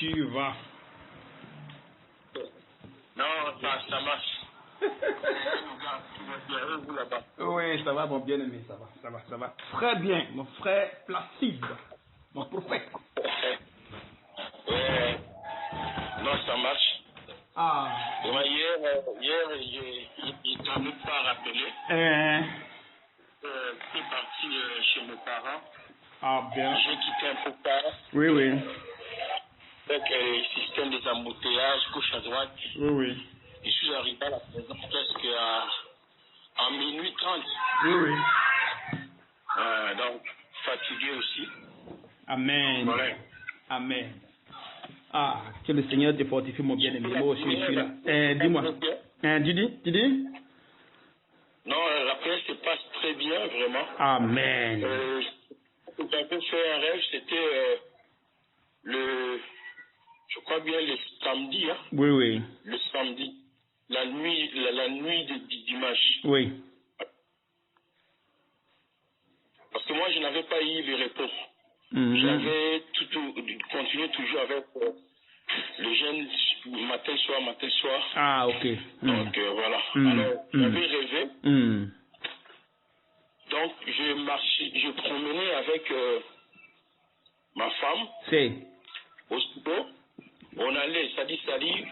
tu vas? Non, ça marche. Oui, ça va, mon bien-aimé, ça va. Très bien, mon frère Placide, mon prophète. Non, ça marche. Ah. Hier, il ne t'avait pas rappelé. C'est parti chez mes parents. Ah, bien. J'ai quitté un peu tard. Oui. Avec le système des embouteillages, gauche à droite. Oui. Je suis arrivé à la maison presque à minuit 30. Oui. Donc, fatigué aussi. Amen. Voilà. Amen. Ah, que le Seigneur te fortifie, mon bien-aimé. Moi aussi, je suis là. Dis-moi. Tu dis? Non, la prière se passe très bien, vraiment. Amen. J'avais fait un rêve, c'était je crois bien le samedi. Hein? Oui. Le samedi. La nuit du dimanche. Oui. Parce que moi, je n'avais pas eu le repos. J'avais continué toujours avec le jeûne matin, soir. Ah, ok. Donc, voilà. Alors, j'avais rêvé. Donc, je promenais avec ma femme. C'est. Au studio. On allait, c'est-à-dire,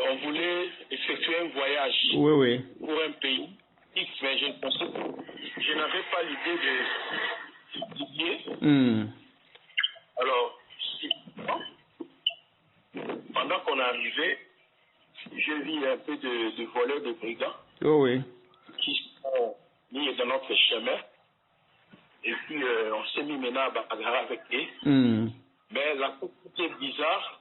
on voulait effectuer un voyage. Oui. Pour un pays. Mais je n'avais pas l'idée de billet. Alors, pendant qu'on arrivait, j'ai vu un peu de voleurs de brigands qui sont mis dans notre chemin. Et puis, on s'est mis maintenant à bagarrer avec eux. Mais la chose qui est bizarre,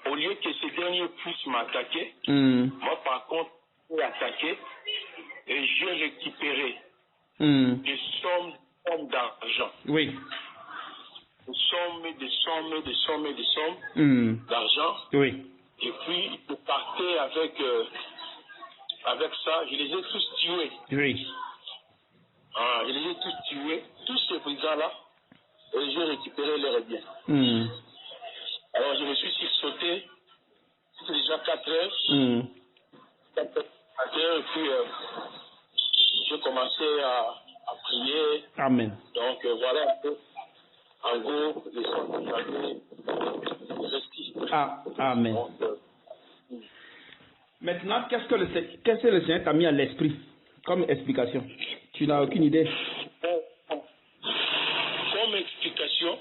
au lieu que ces derniers puissent m'attaquer, moi, par contre, j'ai attaqué et j'ai récupéré des sommes d'argent. Oui. Des sommes d'argent. Oui. Et puis, je partais avec ça. Je les ai tous tués. Oui. Je les ai tous tués, tous ces brigands-là, et j'ai récupéré leurs biens. Alors, je me suis sursauté. C'était déjà 4 heures. 4 heures, et puis j'ai commencé à prier. Amen. Donc, voilà un peu. En gros, les sons que j'avais restés. Amen. Donc, maintenant, qu'est-ce que le Seigneur t'a mis à l'esprit comme explication? Tu n'as aucune idée? Comme explication,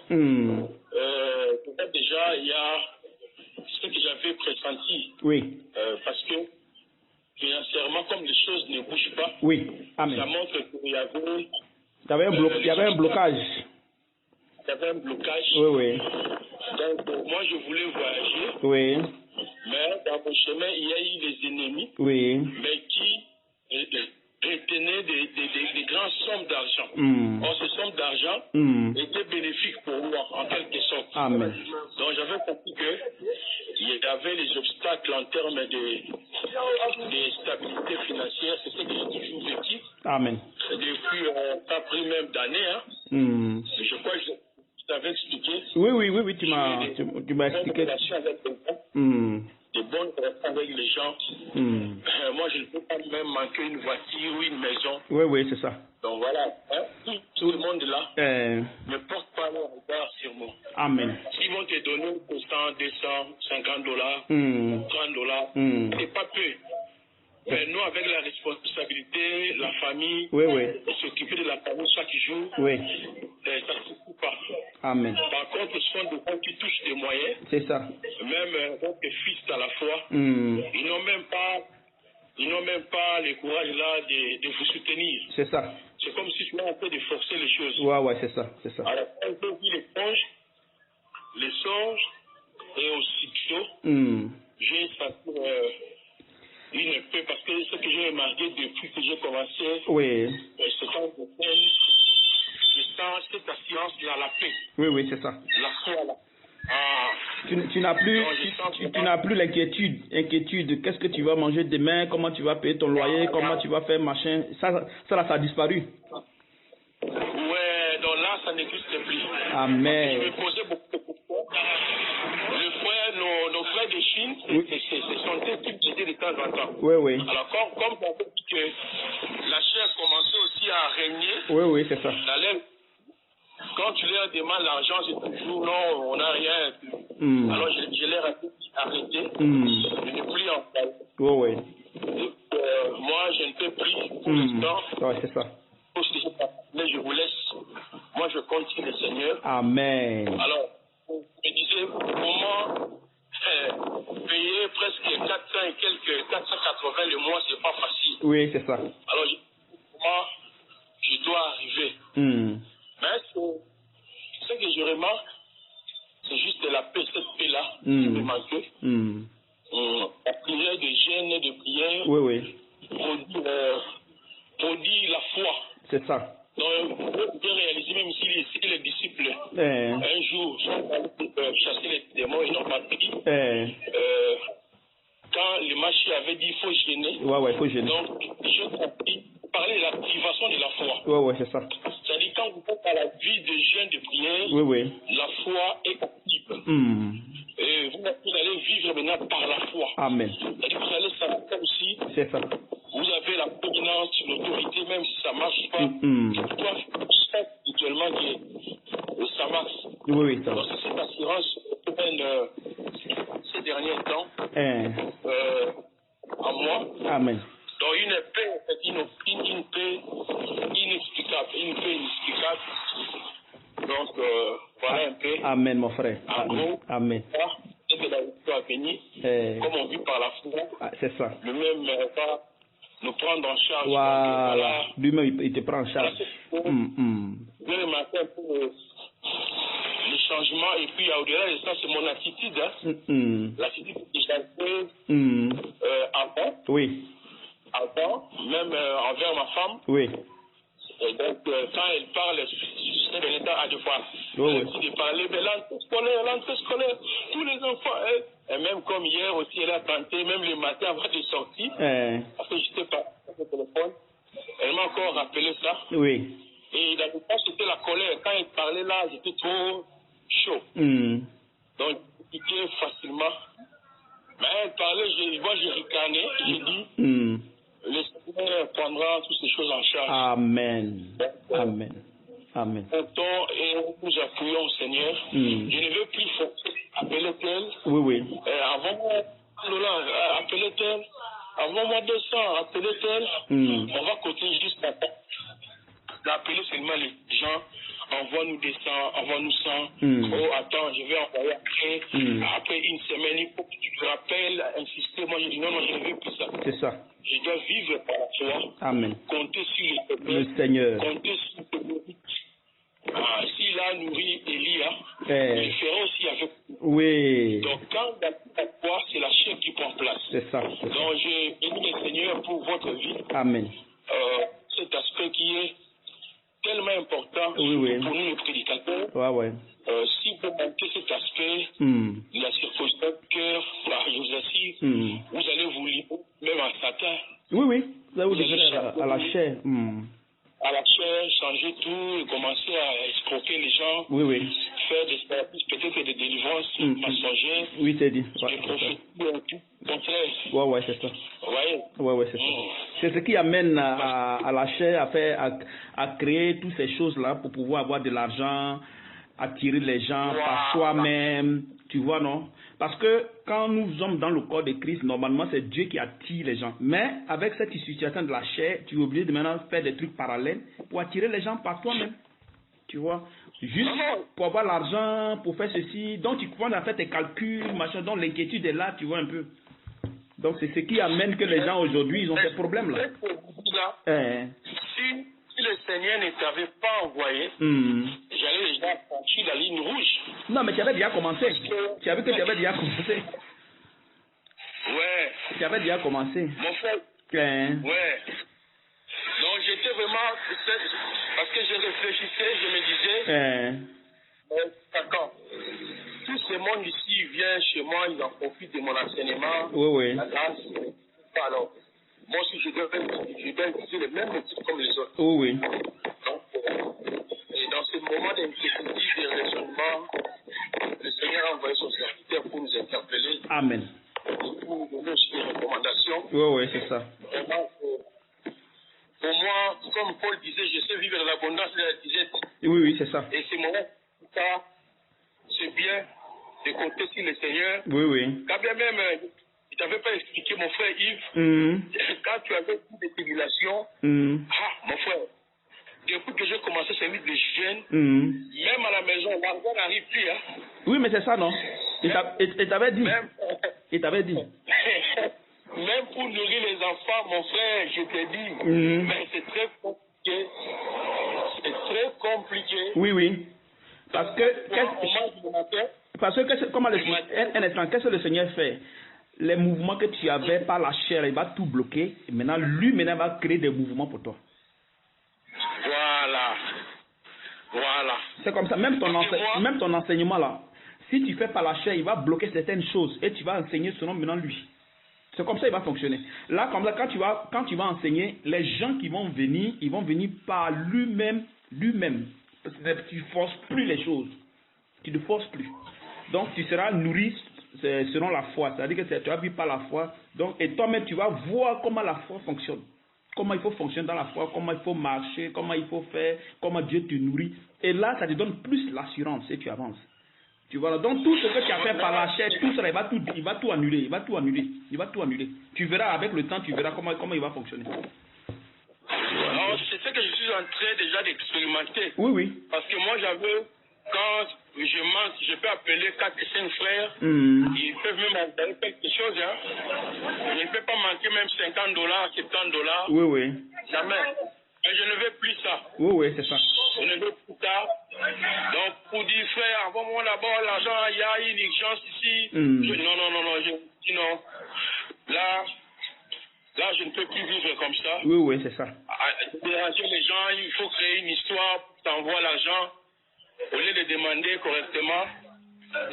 déjà, il y a ce que j'avais pressenti. Oui. Parce que financièrement, comme les choses ne bougent pas, oui. Amen. Ça montre qu'il y avait il y avait un blocage. Il y avait un blocage. Oui. Donc, moi, je voulais voyager. Oui. Mais dans mon chemin, il y a eu des ennemis. Oui. Mais qui retenaient des grandes sommes d'argent. Or, ces sommes d'argent étaient bénéfiques pour moi, en quelque sorte. Amen. Donc, j'avais compris qu'il y avait les obstacles en termes de stabilité financière. C'est ce que j'ai toujours vécu. Amen. Depuis pas pris même d'années. Hein. Je crois que je t'avais expliqué. Oui, tu m'as expliqué. Des bonnes relations avec les gens. Moi, je ne peux pas même manquer une voiture ou une maison. Oui, c'est ça. Donc voilà, hein, tout le monde là ne porte pas leur regard sur moi. Amen. S'ils vont te donner 100, 200, $50, $30, c'est pas peu. Mais nous, avec la responsabilité, la famille, s'occuper de la famille chaque jour, ça ne suffit pas. Amen. Par contre, ce sont des gens qui touchent des moyens. C'est ça. Même votre fils à la fois, ils n'ont même pas le courage là de vous soutenir. C'est ça. C'est comme si tu étais en train de forcer les choses. Ouais, c'est ça. Alors, un peu vu les songes, et aussitôt, j'ai senti une épée, parce que ce que j'ai remarqué depuis que j'ai commencé, ce temps de peine, je sens cette assurance à la paix. Oui, c'est ça. La foi là. Tu n'as plus l'inquiétude. Qu'est-ce que tu vas manger demain? Comment tu vas payer ton loyer? Comment tu vas faire machin? Ça a disparu. Ouais, donc là, ça n'existe plus. Amen. Je me posais beaucoup de questions. de Chine, c'est son type d'idée de temps en temps. Oui, oui. Alors, comme on dit que la chair commençait aussi à régner, oui, oui, c'est ça. Quand tu leur demandes l'argent, c'est toujours non, on n'a rien. Alors, je leur ai arrêté. Je ne plus en parler. Oui, oui. Moi, je ne peux plus pour l'instant. Oui, c'est ça. Mais je vous laisse. Moi, je compte sur le Seigneur. Amen. Alors, je me disais, comment payer presque 400 et quelques, 480 le mois, c'est pas facile. Oui, c'est ça. Alors, comment je dois arriver? Mais ce que je remarque, c'est juste la paix, cette paix-là, qui me manquait. La prière de jeûne et de prière produit la foi. C'est ça. Donc, vous pouvez réaliser, même si les disciples, un jour, sont allés chasser les démons, ils n'ont pas pris. Quand le marché avait dit qu'il faut gêner, il faut gêner. Donc, je compris parler de l'activation de la foi. Oui, c'est ça. C'est-à-dire, quand vous faites à la vie de jeûne, de prière, la foi est active. Et vous allez vivre maintenant par la foi. Amen. C'est-à-dire, vous allez savoir aussi. C'est ça. Vous avez la prédominance, l'autorité, même si ça ne marche pas. Toi, spirituellement, ça marche. Oui, ça. Donc, cette assurance ces derniers temps à moi. Amen. Donc, une paix inexplicable. Une paix inexplicable. Donc, voilà un peu. Amen, mon frère. Amen. Et de la victoire bénie, comme on vit par la foi. C'est ça. Lui-même va nous prendre en charge. Voilà. Lui-même, il te prend en charge. Vous remarquez un peu les changements. Et puis, au-delà de ça, c'est mon attitude. L'attitude que j'avais avant. Oui. Avant, même envers ma femme. Oui. Et donc, quand elle parle, c'est de l'état à deux fois. De parler, mais l'entrée scolaire, tous les enfants, et même comme hier aussi, elle a tenté, même le matin avant de sortir, parce que j'étais pas sur le téléphone, elle m'a encore rappelé ça. Oui. Et dans le cas, c'était la colère. Quand elle parlait là, j'étais trop chaud. Donc, j'étais facilement. Mais elle parlait, moi, j'ai ricané, j'ai dit, le Seigneur prendra toutes ces choses en charge. Amen. Amen. Amen. Et nous appuyons au Seigneur. Je ne veux plus forcer. Appelez-elle. Oui. Appelez-elle. Avant-moi 200, appelez-elle. On va continuer jusqu'à temps. D'appeler seulement les gens. Envoie-nous des 100, envoie-nous 100. Oh, attends, je vais envoyer après. Après une semaine, il faut que tu te rappelles, insister. Moi, je dis non, je ne veux plus ça. C'est ça. Je dois vivre par la foi. Amen. Compter sur le Seigneur. Compter sur le s'il a nourri Elia, il fera aussi avec nous. Oui. Donc, quand la foi, c'est la chair qui prend place. C'est ça. Donc, je bénis le Seigneur pour votre vie. Amen. Cet aspect qui est tellement important pour nous les prédicateurs. Si vous manquez cet aspect, la circonstance du cœur, je vous assure, vous allez vous livrer, même à Satan. Oui. Vous allez vous livrer à la chair. À la chair, changer tout et commencer à escroquer les gens. Faire des services, peut-être des délivrances mensongères. Oui, c'est dit. Des prophéties, tout contraire. C'est ça. C'est ça. C'est ce qui amène à la chair à créer toutes ces choses-là pour pouvoir avoir de l'argent, attirer les gens par soi-même. Tu vois, non? Parce que quand nous sommes dans le corps de Christ, normalement, c'est Dieu qui attire les gens. Mais avec cette situation de la chair, tu es obligé de maintenant faire des trucs parallèles pour attirer les gens par toi-même. Tu vois? Juste pour avoir l'argent, pour faire ceci. Donc, tu commences à faire tes calculs, machin. Donc, l'inquiétude est là, tu vois un peu. Donc, c'est ce qui amène que les gens aujourd'hui, ils ont ces problèmes-là. Si le Seigneur ne t'avait pas envoyé, j'allais déjà franchir la ligne rouge. Non, mais tu avais déjà commencé. Tu as vu que tu avais déjà commencé. Tu avais déjà commencé. Mon frère. Donc j'étais vraiment. Parce que je réfléchissais, je me disais. D'accord. Tout ce monde ici vient chez moi, ils en profitent de mon enseignement. La grâce. Alors. Moi aussi, je dois utiliser les mêmes motifs comme les autres. Donc, et dans ce moment d'inquiétude, de raisonnement, le Seigneur Seigneur a envoyé son serviteur pour nous interpeller. Amen. Pour donner aussi des recommandations. Oui, c'est ça. Pour moi, comme Paul disait, je sais vivre dans l'abondance de la disette. Oui, c'est ça. Et c'est ça, c'est bien de compter sur le Seigneur. Oui. Quand bien même, je ne t'avais pas expliqué, mon frère Yves, quand tu avais des tribulations, mon frère, depuis que j'ai commencé à servir des jeunes, même à la maison, l'argent n'arrive plus. Hein. Oui, mais c'est ça, non? Il t'avait dit. Il t'avait dit. Même pour nourrir les enfants, mon frère, je t'ai dit, mais c'est très compliqué. C'est très compliqué. Oui. Parce que, comment un instant, qu'est-ce que le Seigneur fait? Les mouvements que tu avais par la chair, il va tout bloquer. Et maintenant, lui, va créer des mouvements pour toi. Voilà. C'est comme ça. Même ton enseignement là, si tu fais par la chair, il va bloquer certaines choses et tu vas enseigner selon maintenant lui. C'est comme ça il va fonctionner. Là, comme ça, quand tu vas enseigner, les gens qui vont venir, ils vont venir par lui-même. Parce que tu ne forces plus les choses. Tu ne forces plus. Donc, tu seras nourri selon la foi. C'est-à-dire que tu vas vivre par la foi. Donc, et toi-même, tu vas voir comment la foi fonctionne. Comment il faut fonctionner dans la foi, comment il faut marcher, comment il faut faire, comment Dieu te nourrit. Et là, ça te donne plus l'assurance et tu avances. Tu vois, donc tout ce que tu as fait par la chair, tout ça, il va tout annuler. Tu verras avec le temps, tu verras comment il va fonctionner. Alors, c'est ce que je suis en train déjà d'expérimenter. Oui. Parce que moi, quand je mange, je peux appeler 4 et 5 frères. Ils peuvent même envoyer quelque chose. Hein. Je ne peux pas manquer même $50, $70. Oui. Jamais. Mais je ne veux plus ça. Oui, c'est ça. Je ne veux plus ça. Donc, pour dire, frère, envoie-moi d'abord l'argent, il y a une urgence ici. Non. Je dis non. Là, je ne peux plus vivre comme ça. Oui, c'est ça. Déranger les gens, il faut créer une histoire pour t'envoyer l'argent. Au lieu de demander correctement,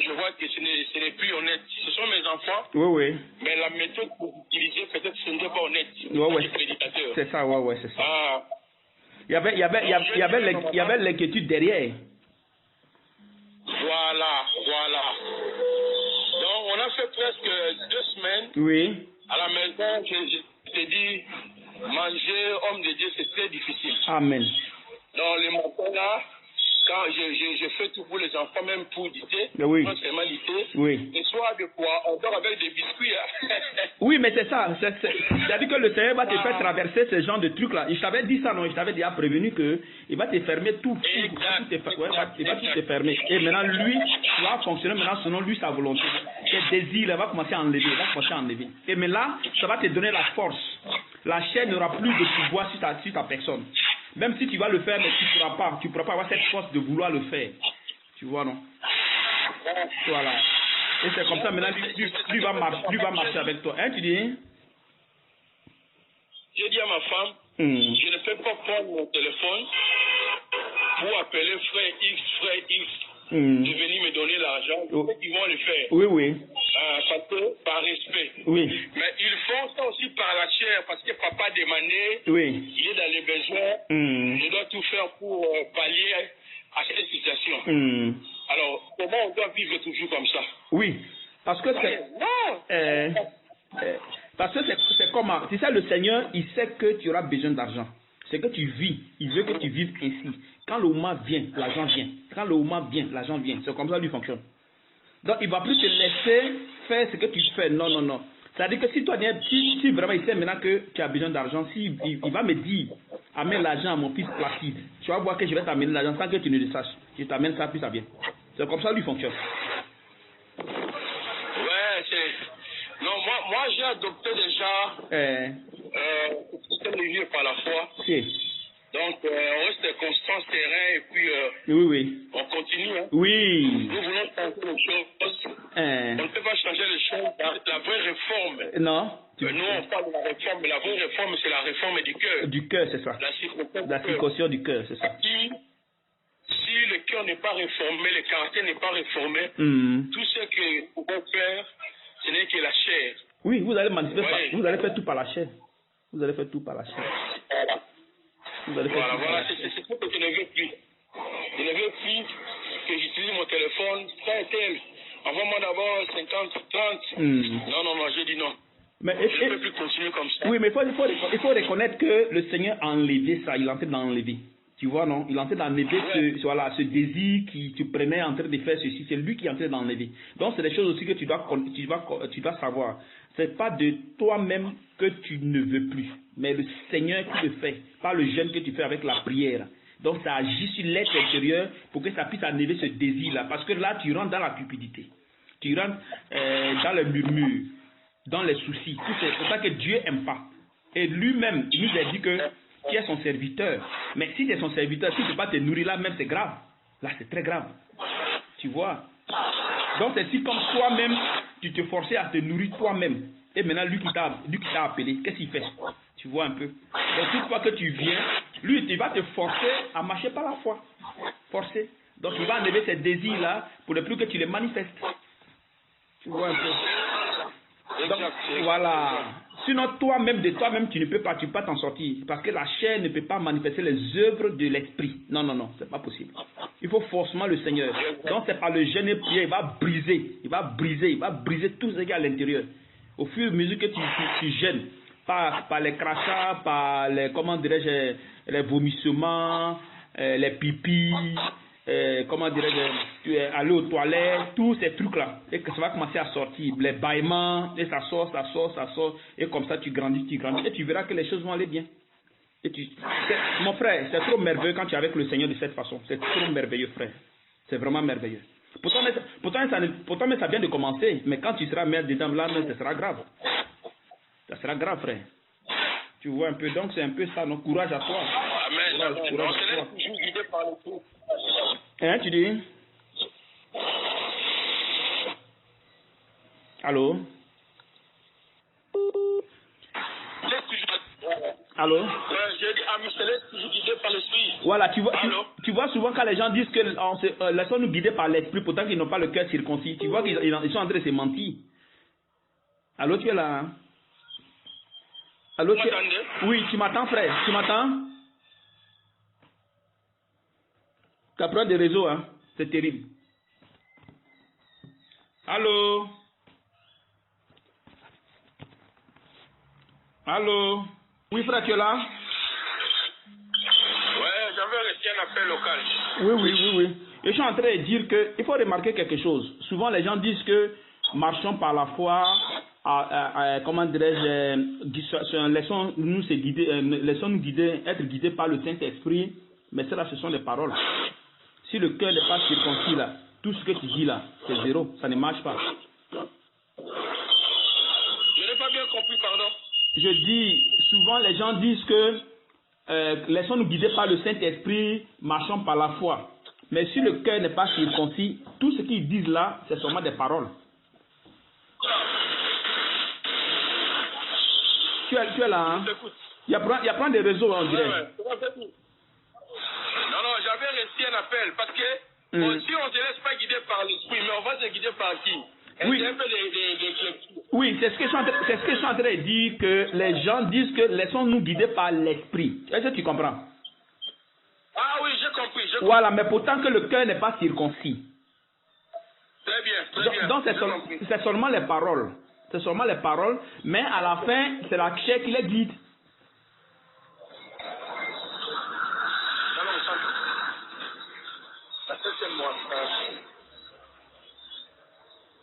je vois que ce n'est plus honnête. Ce sont mes enfants. Oui. Mais la méthode pour utiliser, peut-être ce n'est pas honnête. Oui. C'est ça, c'est ça. Il y avait l'inquiétude derrière. Voilà. Donc, on a fait presque 2 semaines. Oui. À la maison, je t'ai dit, manger homme de Dieu, c'est très difficile. Amen. Donc, les matins là, quand je fais tout pour les enfants, même pour dîner, non seulement dîner, le soir de quoi, on dort avec des biscuits. Hein. Oui, mais c'est ça. C'est-à-dire que le Seigneur va te faire traverser ce genre de trucs-là. Je t'avais dit ça, non? Je t'avais déjà prévenu qu'il va te fermer tout. Il va tout te fermer. Et maintenant, lui, tu vas fonctionner maintenant selon lui, sa volonté. Tes désirs, il va commencer à enlever. Et mais là, ça va te donner la force. La chair n'aura plus de pouvoir sur ta personne. Même si tu vas le faire, mais tu ne pourras pas avoir cette force de vouloir le faire. Tu vois, non? Voilà. Et c'est comme ça, maintenant, lui va marcher avec toi. Hein, tu dis? J'ai dit à ma femme, je ne peux pas prendre mon téléphone pour appeler frère X, de venir me donner l'argent. Je sais qu'ils vont le faire. Oui. Parce que, par respect. Oui. Mais ils font ça aussi par la chair, parce que papa a demandé, il est dans les besoins, je dois tout faire pour pallier à cette situation. Alors, comment on doit vivre toujours comme ça? Oui, parce que c'est comment? C'est ça, le Seigneur, il sait que tu auras besoin d'argent. C'est que tu vis, il veut que tu vives ainsi. Quand le moment vient, l'argent vient. Quand le moment vient, l'argent vient. C'est comme ça qu'il fonctionne. Donc, il ne va plus te laisser faire ce que tu fais. Non. C'est-à-dire que si vraiment il sait maintenant que tu as besoin d'argent, il va me dire, amène l'argent à mon fils Placide. Tu vas voir que je vais t'amener l'argent sans que tu ne le saches. Je t'amène ça, puis ça vient. C'est comme ça qu'il fonctionne. Ouais, non, moi j'ai adopté déjà le système de vie par la foi. Donc, on reste constant, serein, et puis on continue. Hein. Oui. Nous voulons changer les choses. On ne peut pas changer les choses. La vraie réforme. Non. Nous, on parle de la réforme, mais la vraie réforme, c'est la réforme du cœur. Du cœur, c'est ça. La circoncision du cœur, c'est ça. Si le cœur n'est pas réformé, le caractère n'est pas réformé, tout ce que nous pouvons faire, ce n'est que la chair. Oui, vous allez manifester, vous allez faire tout par la chair. Voilà, c'est ce que je ne veux plus. Je ne veux plus que j'utilise mon téléphone, ça et tel. 50, 30. Non, j'ai dit non. Mais je ne peux plus continuer comme ça. Oui, mais il faut reconnaître que le Seigneur a enlevé ça, il est en train d'enlever. Tu vois, non? Il est en train d'enlever ce désir qui te prenait en train de faire ceci. C'est lui qui est en train d'enlever. Donc, c'est des choses aussi que tu dois savoir. C'est pas de toi-même que tu ne veux plus, mais le Seigneur qui le fait, pas le jeûne que tu fais avec la prière. Donc, ça agit sur l'être intérieur pour que ça puisse enlever ce désir-là. Parce que là, tu rentres dans la cupidité. Tu rentres dans le murmure, dans les soucis. C'est pour ça que Dieu n'aime pas. Et lui-même, il nous a dit que tu es son serviteur. Mais si tu es son serviteur, si tu ne peux pas te nourrir là même, c'est grave. Là, c'est très grave. Tu vois? Donc, c'est si comme toi-même, tu te forçais à te nourrir toi-même. Et maintenant, lui qui t'a appelé, qu'est-ce qu'il fait? Tu vois un peu? Donc, toute fois que tu viens, lui, il va te forcer à marcher par la foi. Forcer. Donc, il va enlever ces désirs-là pour ne plus que tu les manifestes. Tu vois un peu? Donc, voilà. Sinon, toi-même, de toi-même, tu ne peux pas t'en sortir. Parce que la chair ne peut pas manifester les œuvres de l'esprit. Non, c'est pas possible. Il faut forcément le Seigneur. Donc, c'est par le jeûne et prière, il va briser tout ce qui est à l'intérieur. Au fur et à mesure que tu jeûnes, par les crachats, par les, comment dirais-je, les vomissements, les pipis, comment dirais-je, aller aux toilettes, tous ces trucs-là, et que ça va commencer à sortir, les bâillements, et ça sort, et comme ça tu grandis, et tu verras que les choses vont aller bien. Mon frère, c'est trop merveilleux quand tu es avec le Seigneur de cette façon, c'est trop merveilleux, frère, c'est vraiment merveilleux. Pourtant, ça vient de commencer, mais quand tu seras maître dedans, là, ça sera grave. Ça sera grave, frère. Tu vois un peu, donc c'est un peu ça, donc courage à toi. Amen. Courage à toi. Guidé par l'esprit. Hein, tu dis? Allô? Allô? J'ai dit, toujours guidé par l'esprit. Voilà, tu vois souvent quand les gens disent que laissons-nous guider par l'esprit, pourtant qu'ils n'ont pas le cœur circoncis, tu vois qu'ils sont en train de se mentir. Allô, tu es là? Hein? Allô, oui, tu m'entends, frère? Tu m'entends? Tu as problème de réseau, hein? C'est terrible. Allô? Allô? Oui, frère, tu es là? Ouais, j'avais reçu un appel local. Oui. Et je suis en train de dire qu'il faut remarquer quelque chose. Souvent, les gens disent que marchons par la foi, comment dirais-je, laissons-nous guider, être guidés par le Saint-Esprit, mais cela, ce sont des paroles. Si le cœur n'est pas circoncis là, tout ce que tu dis là, c'est zéro, ça ne marche pas. Je n'ai pas bien compris, pardon. Je dis, souvent les gens disent que laissons-nous guider par le Saint-Esprit, marchons par la foi. Mais si le cœur n'est pas circoncis, tout ce qu'ils disent là, c'est seulement des paroles. Tu es là, hein? Il y a plein de réseaux, on dirait. Non, j'avais reçu un appel parce que si on ne se laisse pas guider par l'esprit, mais on va se guider par qui? Oui, oui, c'est ce que je suis en train de dire, que les gens disent que laissons-nous guider par l'esprit. Est-ce que tu comprends? Ah oui, j'ai compris. Voilà, mais pourtant que le cœur n'est pas circoncis. Très bien. Donc c'est seulement les paroles. C'est seulement les paroles, mais à la fin, c'est la chair qui les guide.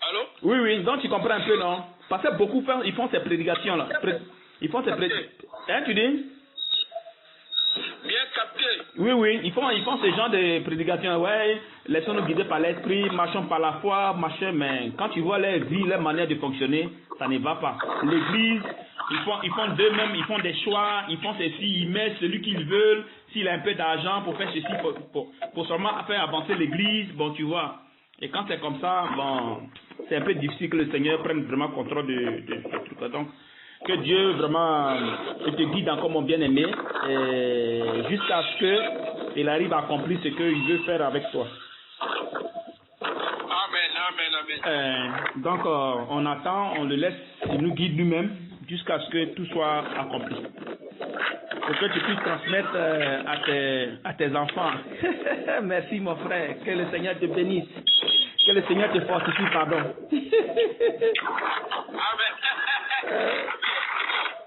Allô? Oui, donc tu comprends un peu, non? Parce que beaucoup ils font ces prédications là. Ils font ces prédications. Hein, tu dis? Bien capté. Oui, ils font ce genre de prédications. Ouais, laissons-nous guider par l'esprit, marchons par la foi, machin, mais quand tu vois leur vie, leur manière de fonctionner, ça ne va pas. L'église, ils font d'eux-mêmes, ils font des choix, ils font ceci, ils mettent celui qu'ils veulent, s'il a un peu d'argent pour faire ceci, pour seulement faire avancer l'église, bon, tu vois. Et quand c'est comme ça, bon, c'est un peu difficile que le Seigneur prenne vraiment contrôle de ce truc. Donc, que Dieu vraiment te guide encore mon bien-aimé, jusqu'à ce qu'il arrive à accomplir ce qu'il veut faire avec toi. Amen. Donc, on attend, on le laisse, il nous guide nous-mêmes jusqu'à ce que tout soit accompli. Pour que tu puisses transmettre à tes enfants. Merci mon frère, que le Seigneur te bénisse. Que le Seigneur te fortifie, pardon.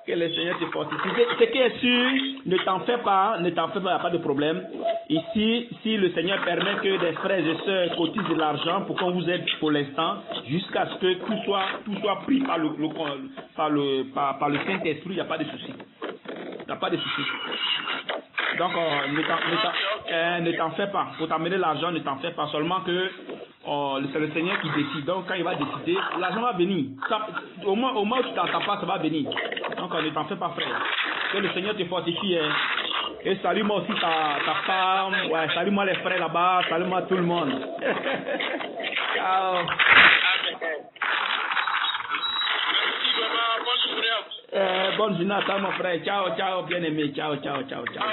Que le Seigneur te fortifie. Ce qui est sûr, ne t'en fais pas, il n'y a pas de problème. Ici, si le Seigneur permet que des frères et sœurs cotisent de l'argent pour qu'on vous aide pour l'instant, jusqu'à ce que tout soit pris par le Saint-Esprit, il n'y a pas de souci. Il n'y a pas de souci. Donc, ne t'en fais pas. Pour t'amener l'argent, ne t'en fais pas. Seulement que c'est le Seigneur qui décide. Donc, quand il va décider, l'argent va venir. Au moins où tu t'entends pas, ça va venir. Donc, ne t'en fais pas, frère. Que le Seigneur te fortifie. Et salue-moi aussi ta femme. Ouais, salue-moi les frères là-bas. Salue-moi tout le monde. Ciao. Bonne journée à toi, mon frère. Ciao, ciao, bien aimé. Ciao, ciao, ciao, ciao.